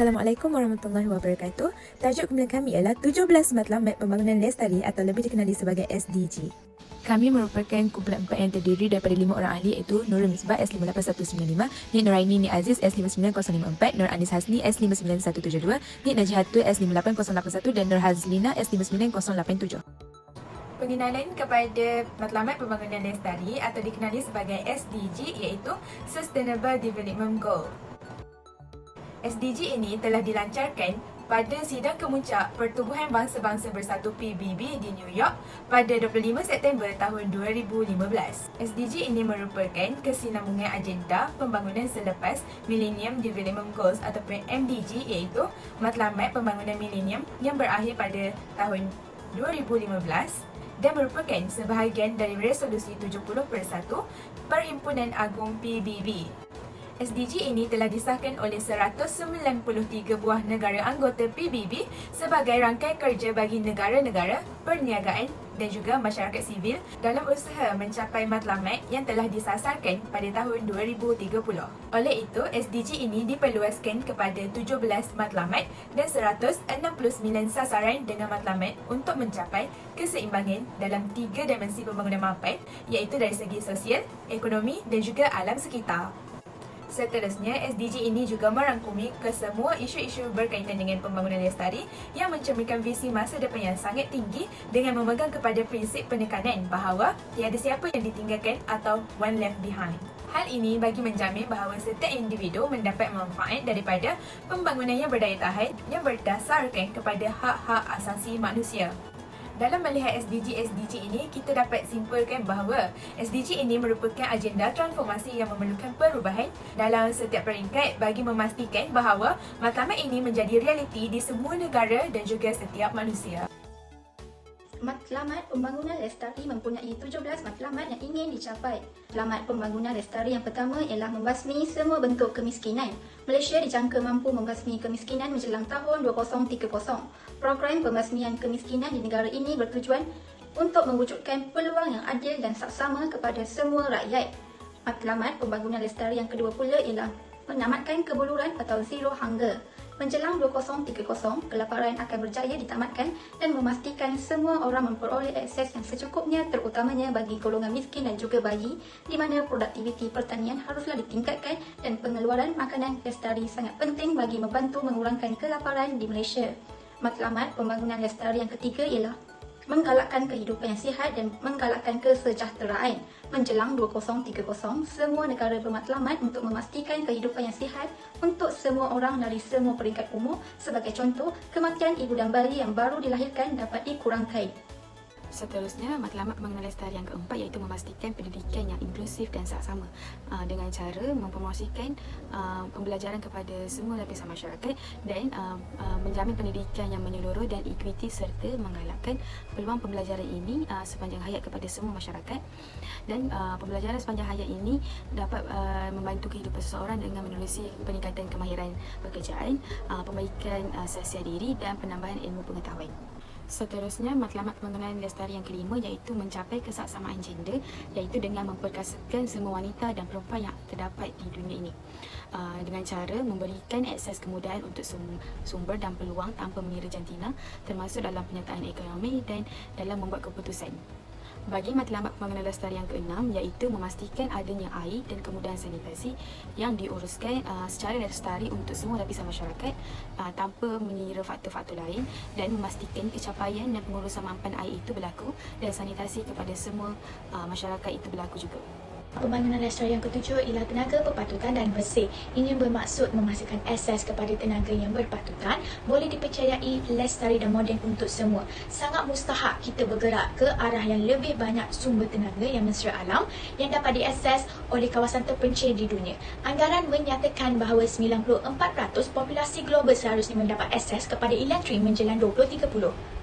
Assalamualaikum warahmatullahi wabarakatuh. Tajuk kuliah kami ialah 17 Matlamat Pembangunan Lestari atau lebih dikenali sebagai SDG. Kami merupakan kumpulan 4 yang terdiri daripada 5 orang ahli iaitu Nurul Misbah S58195, Nik Nuraini Nik Aziz S59054, Nur Anis Hasni S59172, Nik Najihatul S58081 dan Nur Hazlina S59087. Pengenalan kepada Matlamat Pembangunan Lestari atau dikenali sebagai SDG iaitu Sustainable Development Goal. SDG ini telah dilancarkan pada Sidang Kemuncak Pertubuhan Bangsa-Bangsa Bersatu PBB di New York pada 25 September tahun 2015. SDG ini merupakan kesinambungan agenda pembangunan selepas Millennium Development Goals ataupun MDG iaitu Matlamat Pembangunan Millennium yang berakhir pada tahun 2015 dan merupakan sebahagian dari Resolusi 70 Bersatu Perhimpunan Agung PBB. SDG ini telah disahkan oleh 193 buah negara anggota PBB sebagai rangkaian kerja bagi negara-negara, perniagaan dan juga masyarakat sivil dalam usaha mencapai matlamat yang telah disasarkan pada tahun 2030. Oleh itu, SDG ini diperluaskan kepada 17 matlamat dan 169 sasaran dengan matlamat untuk mencapai keseimbangan dalam 3 dimensi pembangunan mapan iaitu dari segi sosial, ekonomi dan juga alam sekitar. Seterusnya, SDG ini juga merangkumi kesemua isu-isu berkaitan dengan pembangunan lestari yang mencerminkan visi masa depan yang sangat tinggi dengan memegang kepada prinsip penekanan bahawa tiada siapa yang ditinggalkan atau one left behind. Hal ini bagi menjamin bahawa setiap individu mendapat manfaat daripada pembangunan yang berdaya tahan yang berdasarkan kepada hak-hak asasi manusia. Dalam melihat SDG ini, kita dapat simpulkan bahawa SDG ini merupakan agenda transformasi yang memerlukan perubahan dalam setiap peringkat bagi memastikan bahawa matlamat ini menjadi realiti di semua negara dan juga setiap manusia. Matlamat Pembangunan Lestari mempunyai 17 matlamat yang ingin dicapai. Matlamat Pembangunan Lestari yang pertama ialah membasmi semua bentuk kemiskinan. Malaysia dijangka mampu membasmi kemiskinan menjelang tahun 2030. Program pembasmian kemiskinan di negara ini bertujuan untuk mewujudkan peluang yang adil dan saksama kepada semua rakyat. Matlamat Pembangunan Lestari yang kedua pula ialah menamatkan kebuluran atau zero hunger. Menjelang 2030, kelaparan akan berjaya ditamatkan dan memastikan semua orang memperoleh akses yang secukupnya terutamanya bagi golongan miskin dan juga bayi di mana produktiviti pertanian haruslah ditingkatkan dan pengeluaran makanan lestari sangat penting bagi membantu mengurangkan kelaparan di Malaysia. Matlamat Pembangunan Lestari yang ketiga ialah menggalakkan kehidupan yang sihat dan menggalakkan kesejahteraan. Menjelang 2030, semua negara bermatlamat untuk memastikan kehidupan yang sihat untuk semua orang dari semua peringkat umur. Sebagai contoh, kematian ibu dan bayi yang baru dilahirkan dapat dikurangkan. Seterusnya, matlamat pembangunan lestari yang keempat iaitu memastikan pendidikan yang inklusif dan saksama dengan cara mempromosikan pembelajaran kepada semua lapisan masyarakat dan menjamin pendidikan yang menyeluruh dan ekuiti serta menggalakkan peluang pembelajaran ini sepanjang hayat kepada semua masyarakat dan pembelajaran sepanjang hayat ini dapat membantu kehidupan seseorang dengan menerusi peningkatan kemahiran pekerjaan, perbaikan sosial diri dan penambahan ilmu pengetahuan. Seterusnya, matlamat pembangunan lestari yang kelima iaitu mencapai kesaksamaan gender iaitu dengan memperkasakan semua wanita dan perempuan yang terdapat di dunia ini dengan cara memberikan akses kemudahan untuk sumber dan peluang tanpa mengira jantina termasuk dalam penyertaan ekonomi dan dalam membuat keputusan. Bagi matlamat pembangunan lestari yang keenam iaitu memastikan adanya air dan kemudahan sanitasi yang diuruskan secara lestari untuk semua lapisan masyarakat tanpa mengira faktor-faktor lain dan memastikan kecapaian dan pengurusan mampan air itu berlaku dan sanitasi kepada semua masyarakat itu berlaku juga. Pembangunan lestari yang ketujuh ialah tenaga berpatutan dan bersih. Ini bermaksud memastikan akses kepada tenaga yang berpatutan boleh dipercayai, lestari dan moden untuk semua. Sangat mustahak kita bergerak ke arah yang lebih banyak sumber tenaga yang mesra alam yang dapat diakses oleh kawasan terpencil di dunia. Anggaran menyatakan bahawa 94% populasi global seharusnya mendapat akses kepada elektrik menjelang 2030.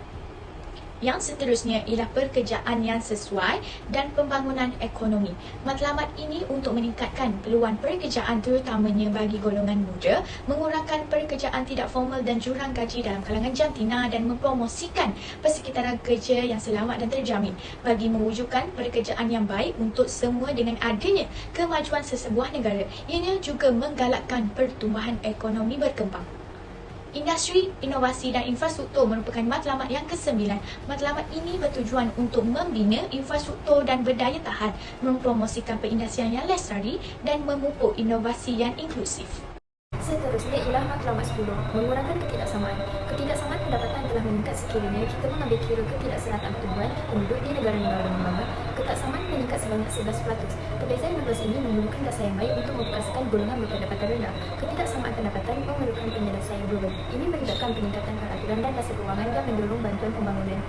Yang seterusnya ialah pekerjaan yang sesuai dan pembangunan ekonomi. Matlamat ini untuk meningkatkan peluang pekerjaan terutamanya bagi golongan muda, mengurangkan pekerjaan tidak formal dan jurang gaji dalam kalangan jantina dan mempromosikan persekitaran kerja yang selamat dan terjamin bagi mewujudkan pekerjaan yang baik untuk semua dengan adanya kemajuan sesebuah negara. Ianya juga menggalakkan pertumbuhan ekonomi berkembang. Industri, inovasi dan infrastruktur merupakan matlamat yang ke-9. Matlamat ini bertujuan untuk membina infrastruktur dan berdaya tahan, mempromosikan perindustrian yang lestari dan memupuk inovasi yang inklusif. Seterusnya ialah matlamat 10, mengurangkan ketidaksamaan. Ketidaksamaan pendapatan telah meningkat sekiranya kita mengambil kira ketidakserataan pertumbuhan penduduk di negara-negara berkembang. Ketidaksamaan meningkat sebanyak 11%. Perbezaan 12 ini memerlukan dasar yang baik untuk memperkasakan golongan berpendapatan rendah. Ketidaksamaan pendapatan memerlukan penyelesaian global. Ini melibatkan peningkatan peraturan dan dasar kewangan yang mendorong bantuan pembangunan.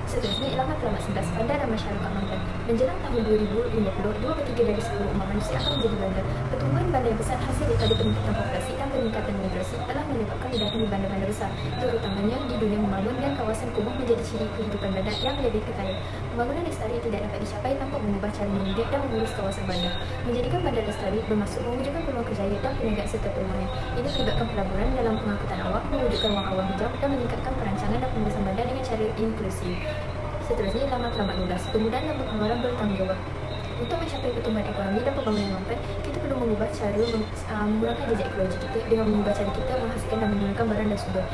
Seterusnya ialah matlamat 11, bandar dan masyarakat mampan. Menjelang tahun 2050, 2/3 dari seluruh umat manusia akan menjadi bandar. Pertumbuhan bandar yang besar hasil daripada peningkatan populasi dan peningkatan migrasi telah menyebabkan ledakan di bandar-bandar besar, terutamanya di dunia membangun dan kawasan kumuh menjadi ciri kehidupan bandar yang lebih kekal. Pembangunan lestari tidak dapat dicapai tanpa mengubah cara mendidik dan mengurus kawasan bandar. Menjadikan bandar lestari bermaksud mewujudkan peluang kerjaya dan perniagaan serta perumahan. Ini melibatkan pelaburan dalam pengangkutan awak, mewujudkan ruang awam hijau dan meningkatkan perancangan dan pengurusan bandar dengan cara inklusif. Seterusnya ialah matlamat 12, pemudahan dan pengeluaran bertanggungjawab. Untuk mencapai pertumbuhan ekonomi dan pembangunan mampan, kita perlu mengubah cara mengurangkan jejak ekologi kita dengan mengubah cara kita menghasilkan dan menggunakan barang dan sumber.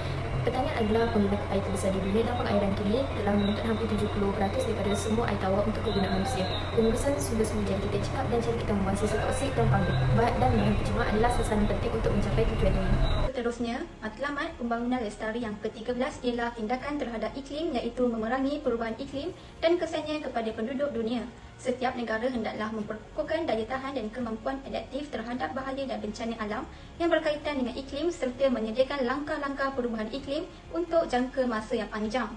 Pertanian adalah pengguna air terbesar di dunia dan pengairan kini telah menuntut hampir 70% daripada semua air tawar untuk kegunaan manusia. Pengurusan sumber-sumber jadi kita cekap dan cara kita membuang sisa toksik dan pabrik dan bahan pencemar adalah sasaran penting untuk mencapai tujuan ini. Seterusnya, matlamat pembangunan lestari yang ke-13 ialah tindakan terhadap iklim iaitu memerangi perubahan iklim dan kesannya kepada penduduk dunia. Setiap negara hendaklah memperkuatkan daya tahan dan kemampuan adaptif terhadap bahaya dan bencana alam yang berkaitan dengan iklim serta menyediakan langkah-langkah perubahan iklim untuk jangka masa yang panjang.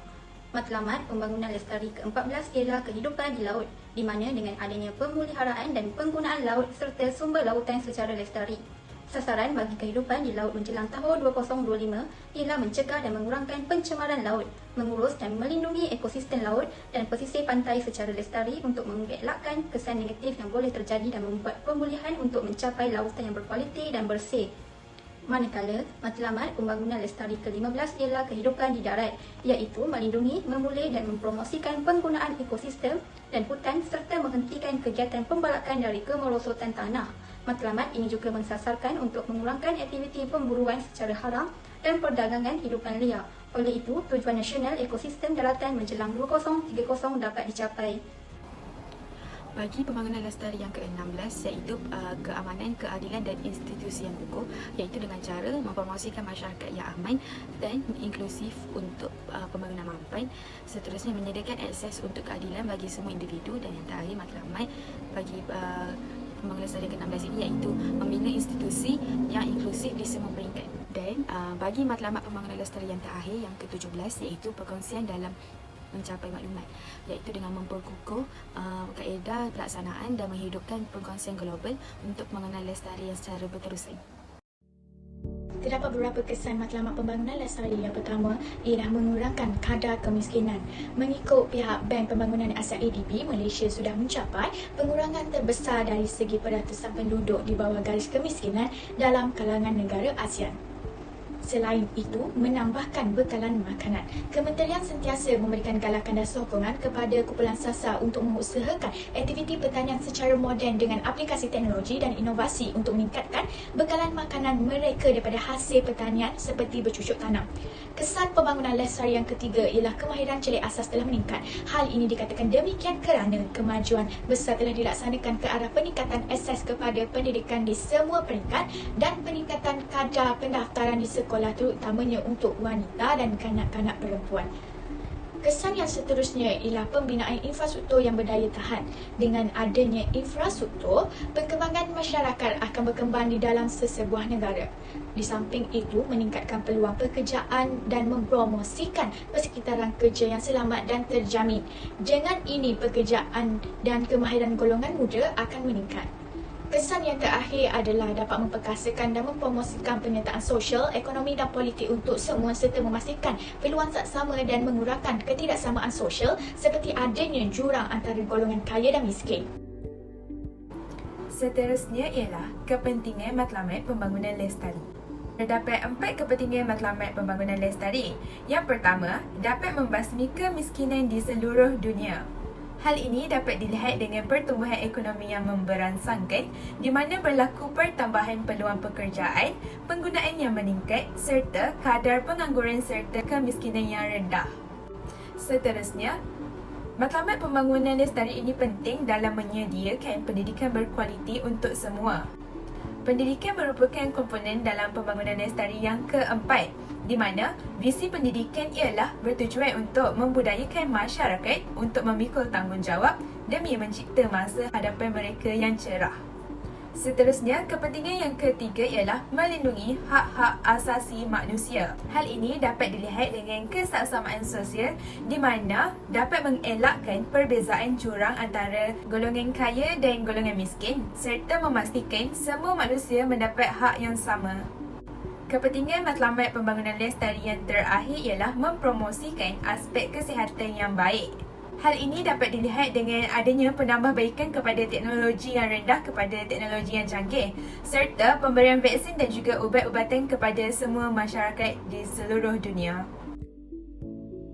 Matlamat pembangunan lestari ke-14 ialah kehidupan di laut, di mana dengan adanya pemeliharaan dan penggunaan laut serta sumber lautan secara lestari. Sasaran bagi kehidupan di laut menjelang tahun 2025 ialah mencegah dan mengurangkan pencemaran laut, mengurus dan melindungi ekosistem laut dan pesisir pantai secara lestari untuk mengelakkan kesan negatif yang boleh terjadi dan membuat pemulihan untuk mencapai lautan yang berkualiti dan bersih. Manakala, matlamat pembangunan lestari ke-15 ialah kehidupan di darat, iaitu melindungi, memulih dan mempromosikan penggunaan ekosistem dan hutan serta menghentikan kegiatan pembalakan dari kemerosotan tanah. Matlamat ini juga mensasarkan untuk mengurangkan aktiviti pemburuan secara haram dan perdagangan hidupan liar. Oleh itu, tujuan nasional ekosistem daratan menjelang 2030 dapat dicapai. Bagi pembangunan lestari yang ke-16 iaitu keamanan, keadilan dan institusi yang kukuh, iaitu dengan cara mempromosikan masyarakat yang aman dan inklusif untuk pembangunan mampan. Seterusnya menyediakan akses untuk keadilan bagi semua individu dan yang terakhir matlamat bagi pembangunan lestari ke-16 ini iaitu membina institusi yang inklusif di semua peringkat. Dan bagi matlamat pembangunan lestari yang terakhir yang ke-17 iaitu perkongsian dalam mencapai maklumat, iaitu dengan memperkukuh kaedah pelaksanaan dan menghidupkan perkongsian global untuk mengenal lestari yang secara berterusan. Terdapat beberapa kesan matlamat pembangunan lestari. Yang pertama ialah mengurangkan kadar kemiskinan. Mengikut pihak Bank Pembangunan Asia ADB, Malaysia sudah mencapai pengurangan terbesar dari segi peratusan penduduk di bawah garis kemiskinan dalam kalangan negara ASEAN. Selain itu, menambahkan bekalan makanan. Kementerian sentiasa memberikan galakan dan sokongan kepada kumpulan sasar untuk mengusahakan aktiviti pertanian secara moden dengan aplikasi teknologi dan inovasi untuk meningkatkan bekalan makanan mereka daripada hasil pertanian seperti bercucuk tanam. Kesan pembangunan lestari yang ketiga ialah kemahiran celik asas telah meningkat. Hal ini dikatakan demikian kerana kemajuan besar telah dilaksanakan ke arah peningkatan akses kepada pendidikan di semua peringkat dan peningkatan kadar pendaftaran di sekolah terutamanya untuk wanita dan kanak-kanak perempuan. Kesan yang seterusnya ialah pembinaan infrastruktur yang berdaya tahan. Dengan adanya infrastruktur, perkembangan masyarakat akan berkembang di dalam sesebuah negara. Di samping itu, meningkatkan peluang pekerjaan dan mempromosikan persekitaran kerja yang selamat dan terjamin. Dengan ini, pekerjaan dan kemahiran golongan muda akan meningkat. Kesan yang terakhir adalah dapat memperkasakan dan mempromosikan penyertaan sosial, ekonomi dan politik untuk semua serta memastikan peluang saksama dan mengurangkan ketidaksamaan sosial seperti adanya jurang antara golongan kaya dan miskin. Seterusnya ialah kepentingan matlamat pembangunan lestari. Terdapat 4 kepentingan matlamat pembangunan lestari. Yang pertama, dapat membasmi kemiskinan di seluruh dunia. Hal ini dapat dilihat dengan pertumbuhan ekonomi yang memberangsangkan di mana berlaku pertambahan peluang pekerjaan, penggunaan yang meningkat serta kadar pengangguran serta kemiskinan yang rendah. Seterusnya, matlamat pembangunan lestari ini penting dalam menyediakan pendidikan berkualiti untuk semua. Pendidikan merupakan komponen dalam pembangunan lestari yang keempat, di mana visi pendidikan ialah bertujuan untuk membudayakan masyarakat untuk memikul tanggungjawab demi mencipta masa hadapan mereka yang cerah. Seterusnya, kepentingan yang ketiga ialah melindungi hak-hak asasi manusia. Hal ini dapat dilihat dengan kesaksamaan sosial di mana dapat mengelakkan perbezaan jurang antara golongan kaya dan golongan miskin serta memastikan semua manusia mendapat hak yang sama. Kepentingan matlamat pembangunan lestari yang terakhir ialah mempromosikan aspek kesihatan yang baik. Hal ini dapat dilihat dengan adanya penambahbaikan kepada teknologi yang rendah kepada teknologi yang canggih serta pemberian vaksin dan juga ubat-ubatan kepada semua masyarakat di seluruh dunia.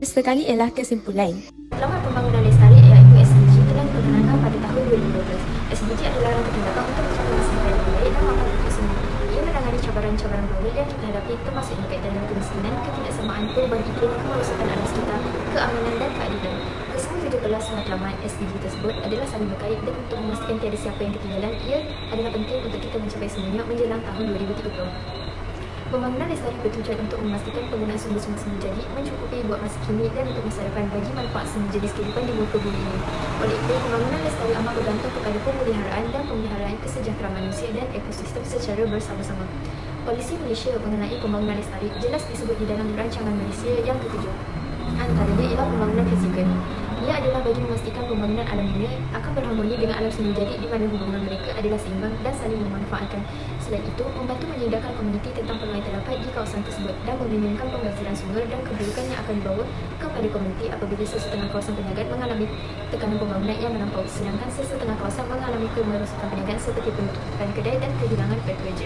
Sekali ialah kesimpulan. Matlamat pembangunan lestari iaitu SDG telah diperkenalkan pada tahun 2012. SDG adalah rangka tindakan untuk mencapai masa depan yang baik dan aman untuk semua. Ia menangani cabaran-cabaran global yang kita hadapi termasuk kaitan kemiskinan, ketidaksamaan, perubahan iklim, kemerosotan alam sekitar, keamanan dan keadilan. Kesemua 17 matlamat SDG tersebut adalah saling berkait dan untuk memastikan tiada siapa yang ketinggalan, ia adalah penting untuk kita mencapai semuanya menjelang tahun 2030. Pembangunan lestari bertujuan untuk memastikan penggunaan sumber-sumber semula jadi mencukupi buat masa kini dan untuk masa depan bagi manfaat semua jenis kehidupan di muka bumi ini. Oleh itu, pembangunan lestari amat bergantung kepada pemeliharaan dan pemeliharaan kesejahteraan manusia dan ekosistem secara bersama-sama. Polisi Malaysia mengenai pembangunan lestari jelas disebut di dalam rancangan Malaysia yang ke-7. Antaranya ialah pembangunan fizikal. Ia adalah bagi memastikan pembangunan alam dunia akan berharmoni dengan alam semula jadi di mana hubungan mereka adalah seimbang dan saling memanfaatkan. Selain itu, membantu menyedarkan komuniti tentang peluang yang terdapat di kawasan tersebut dan meminimkan pembaziran sumber dan keburukan yang akan dibawa kepada komuniti apabila sesetengah kawasan perniagaan mengalami tekanan pembangunan yang melampau, sedangkan sesetengah kawasan mengalami kemerosotan perniagaan seperti penutupan kedai dan kehilangan pekerja.